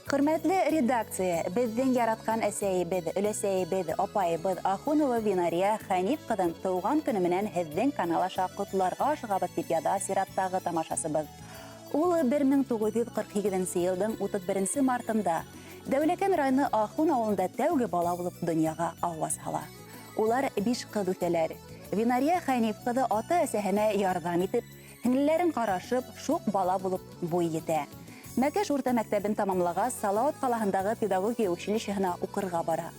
Hürmetli редакция, біздің яратқан әсәйбіз, өләсәйбіз, апайбыз, Ахунова Винария Ханиф қыдың туған күніменен хіздің каналаша құтыларға шығабыз деп яда сираттағы тамашасыбыз. Ол 1942 елдің 31 мартында Дәүләкән районы Ахун ауылында тәуге бала болып дүнияға ауаз ала. Олар 5 қыз үтәләр. Винария Ханиф қыды ата әсәһенә ярдам итеп, һеңлеләрен қарашып, шук бала болып буй етә. Мәкәш урта мәктәбен тамамлага Салауат қалаһындағы педагогия училищеһына укырга бара.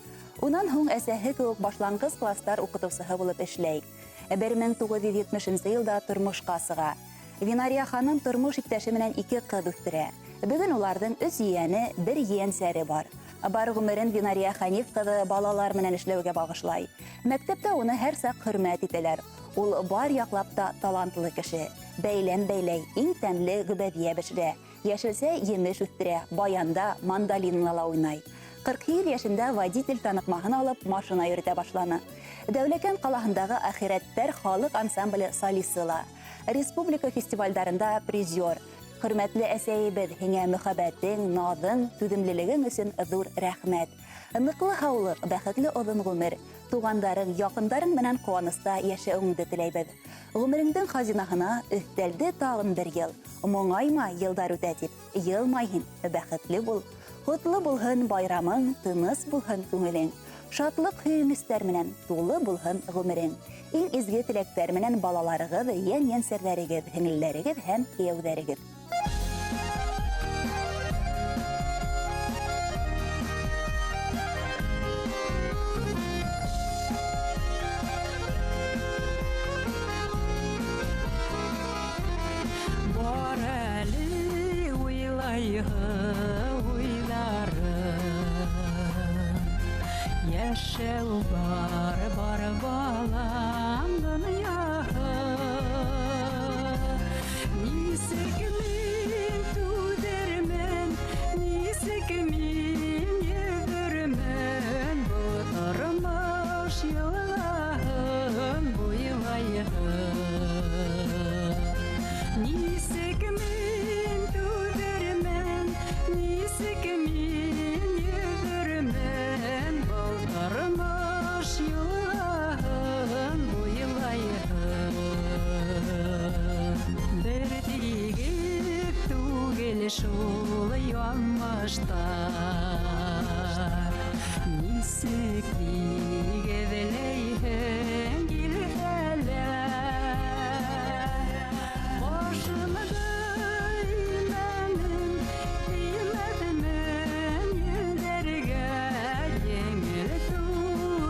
Унан һуң әсәһе кеүек башлангыч класстар укытучыһы булып эшләй. 1970 елда тормышка сыга. Винария ханым тормыш иптәше менән 2 кыз үстерә. Бүген уларның 3 ияне, 1 иян-сәре бар. Бар гомерен Винария Ханиф кызы балалар менән эшләүгә багышлай. Мәктәптә уны һәр сак хөрмәт итәләр. Ул бар яклап та талантлы кеше. Бәйләм бәйләй, иң тәмле гөбәдия бешерә. Яшелсә емеш үстерә, баянда мандолинала уйнай. 47 яшендә водитель танытмаһын алып, машина йөртә башланы. Дәүләкән қалаһындағы Ахирәттәр халык ансамбле солисыла. Республика фестивальдарында призер. Хөрмәтле әсәйбез, һиңә мөхәббәтең, назың, түземлелегең өчен зур рәхмәт. Ныклы һаулык, бәхетле оҙон ғүмер, туғандарың, яҡындарың менән ҡыуаныста йәшәүеңде теләйбеҙ. Ғүмереңдең хазинаһына өҫтәлде тағын 1 йыл. Моңайма йылдар үтә тип, йылмайһын, бәхетле бул. Ҡотло булһын байрамың, тыныс булһын күңелең. Шатлыҡ һөйөнөстәр менән тулы булһын ғүмерең. Иң изге теләктәр менән балаларығыҙ, йән-йәнсәрҙәрегеҙ, һеңлеләрегеҙ һәм кейәүҙәрегеҙ. Яшел бар балам дөньяһы, нисек мин түҙермен, нисек мин йөҙөрмөн был тормош йылаһын буйлайһы. Нисек мин түҙермен, нисек мин йөҙөрмөн тормош йылаһын буйлайһы. Бер тигеҙ түгел шул ямаштар. Нисек тигеҙләйһең килһәләр. Башымды имәнем, имәдемен йөҙәргә. Еңел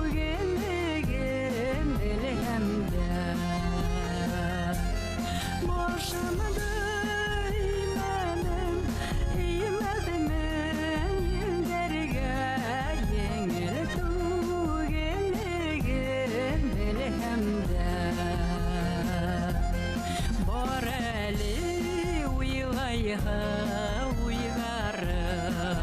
түгеллеген белһәм дә. Башымды имәнем, имәдемен йөҙәргә. Еңел түгеллеген белһәм дә. Бар әле уйлайһы уйҙарым.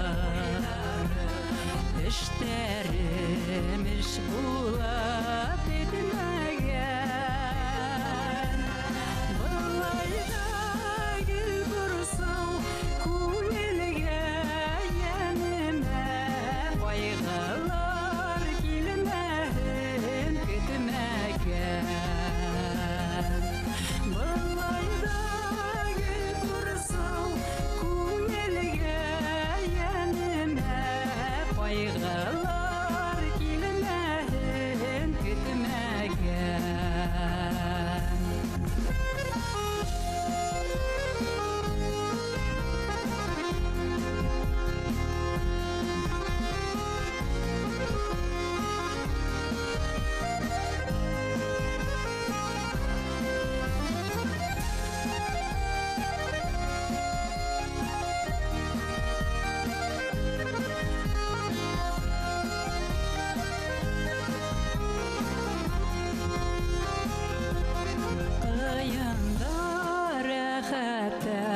Эштәрем эш булып етмәгән. Былай да гел борсау күңелгә йәнемә. Ҡайғылар килмәһен көтмәгән. Былай да гел борсау күңелгә йәнемә. Ҡайғылар килмәһен көтмәгән. Ҡыйында рәхәттә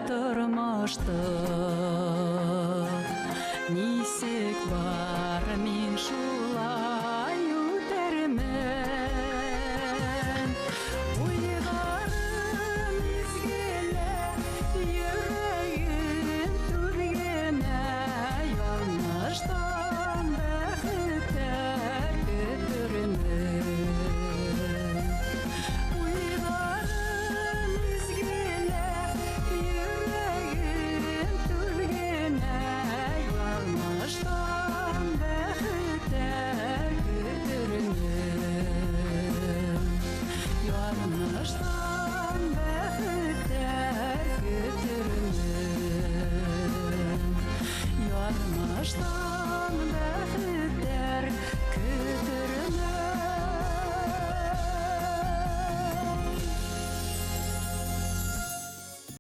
тормошто. Нисек бар мин шулай үтәрмен. Уйғарым изгелә, йөрәгем түргәнә. тормыштан бәхет